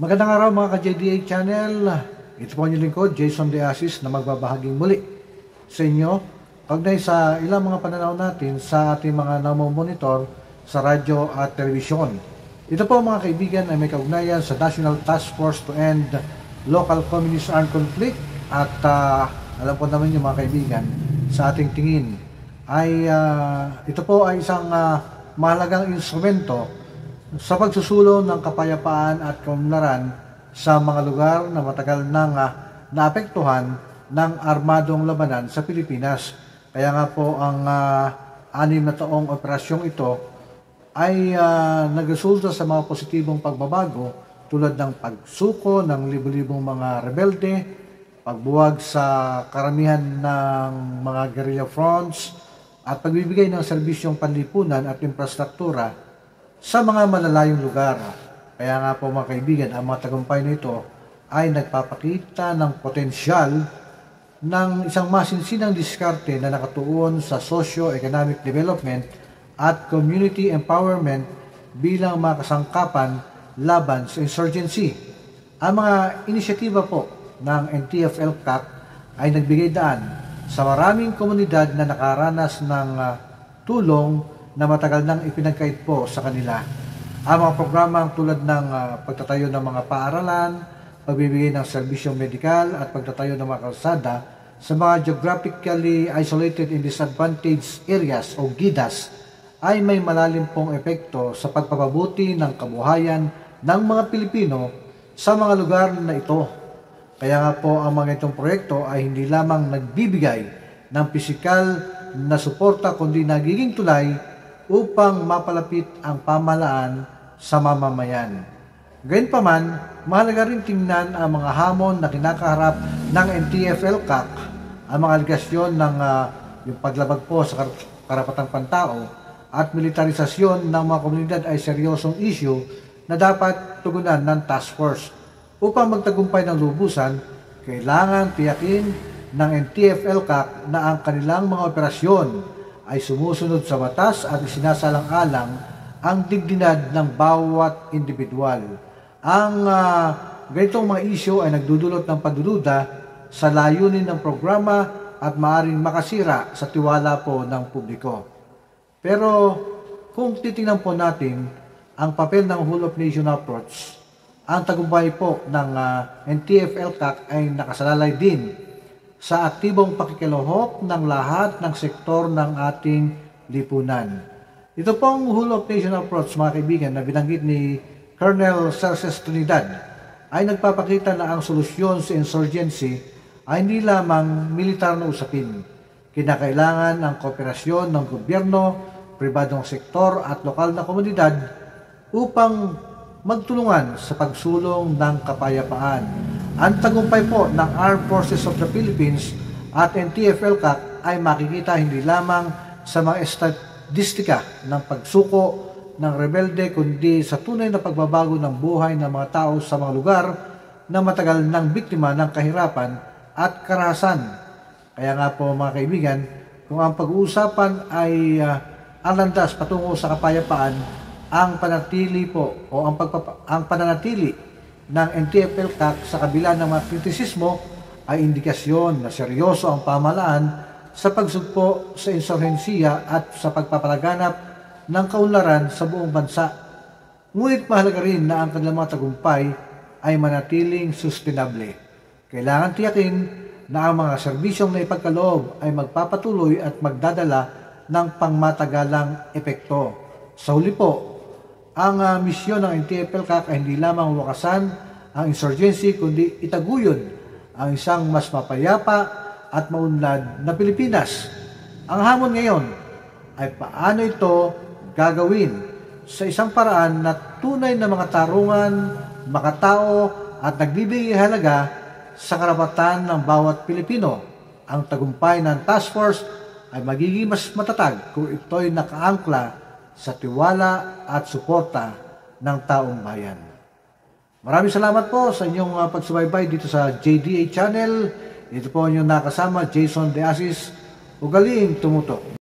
Magandang araw mga ka-JDA channel. Ito po ang inyong lingkod, Jason De Asis, na magbabahaging muli sa inyo kaugnay sa ilang mga pananaw natin sa ating mga namomonitor sa radyo at telebisyon. Ito po mga kaibigan ay may kaugnayan sa National Task Force to End Local Communist Armed Conflict at alam po naman yung mga kaibigan sa ating tingin ay ito po ay isang mahalagang instrumento sa pagsusulong ng kapayapaan at kaunlaran sa mga lugar na matagal nang naapektuhan ng armadong labanan sa Pilipinas. Kaya nga po ang 6 na taong operasyong ito ay nagresulta sa mga positibong pagbabago tulad ng pagsuko ng libo-libong mga rebelde, pagbuwag sa karamihan ng mga guerrilla fronts, at pagbibigay ng serbisyong panlipunan at infrastruktura sa mga malalayong lugar. Kaya nga po mga kaibigan, ang mga tagumpay na ito ay nagpapakita ng potensyal ng isang masinsinang diskarte na nakatuon sa socio-economic development at community empowerment bilang mga kasangkapan laban sa insurgency. Ang mga inisyatiba po ng NTF-ELCAC ay nagbigay daan sa maraming komunidad na nakaranas ng tulong na matagal nang ipinagkait po sa kanila. Ang mga programang tulad ng pagtatayo ng mga paaralan, pagbibigay ng serbisyong medikal at pagtatayo ng mga kalsada sa mga geographically isolated and disadvantaged areas o GIDAs ay may malalim pong epekto sa pagpapabuti ng kabuhayan ng mga Pilipino sa mga lugar na ito. Kaya nga po ang mga itong proyekto ay hindi lamang nagbibigay ng pisikal na suporta kundi nagiging tulay upang mapalapit ang pamahalaan sa mamamayan. Gayunpaman, mahalaga rin tingnan ang mga hamon na kinakaharap ng NTF-ELCAC, ang mga aligasyon ng yung paglabag po sa karapatang pantao at militarisasyon ng mga komunidad ay seryosong issue na dapat tugunan ng task force. Upang magtagumpay ng lubusan, kailangan tiyakin ng NTF-ELCAC na ang kanilang mga operasyon ay sumusunod sa batas at isinasalang-alang ang dignidad ng bawat individual. Ang ganitong mga isyu ay nagdudulot ng pagdududa sa layunin ng programa at maaaring makasira sa tiwala po ng publiko. Pero kung titingnan po natin ang papel ng Whole of Nation approach, ang tagumpay po ng NTF-ELCAC ay nakasalalay din sa aktibong pakikiluhok ng lahat ng sektor ng ating lipunan. Ito pong Whole of Nation approach, mga kaibigan, na binanggit ni Colonel Cerces Trinidad ay nagpapakita na ang solusyon sa insurgency ay hindi lamang militar na usapin. Kinakailangan ang kooperasyon ng gobyerno, pribadong sektor at lokal na komunidad upang magtulungan sa pagsulong ng kapayapaan. Ang tagumpay po ng Armed Forces of the Philippines at NTF-ELCAC ay makikita hindi lamang sa mga estadistika ng pagsuko ng rebelde kundi sa tunay na pagbabago ng buhay ng mga tao sa mga lugar na matagal nang biktima ng kahirapan at karahasan. Kaya nga po mga kaibigan, kung ang pag-uusapan ay ang landas patungo sa kapayapaan, ang pananatili po o ang pananatili ng NTF-ELCAC sa kabila ng mga kritisismo ay indikasyon na seryoso ang pamahalaan sa pagsugpo sa insurhensiya at sa pagpapalaganap ng kaunlaran sa buong bansa. Ngunit mahalaga rin na ang kanilang mga tagumpay ay manatiling sustainable. Kailangan tiyakin na ang mga serbisyong na ipagkaloob ay magpapatuloy at magdadala ng pangmatagalang epekto. Sa huli po, ang misyon ng NTF-ELCAC ay hindi lamang wakasan ang insurgency kundi itaguyod ang isang mas mapayapa at maunlad na Pilipinas. Ang hamon ngayon ay paano ito gagawin sa isang paraan na tunay na mga tarungan, makatao at nagbibigay halaga sa karapatan ng bawat Pilipino. Ang tagumpay ng task force ay magiging mas matatag kung ito'y nakaangkla sa tiwala at suporta ng taong bayan. Maraming salamat po sa inyong pagsubaybay dito sa JDA channel. Ito po ang inyong nakasama, Jason De Asis, ugaling tumutok.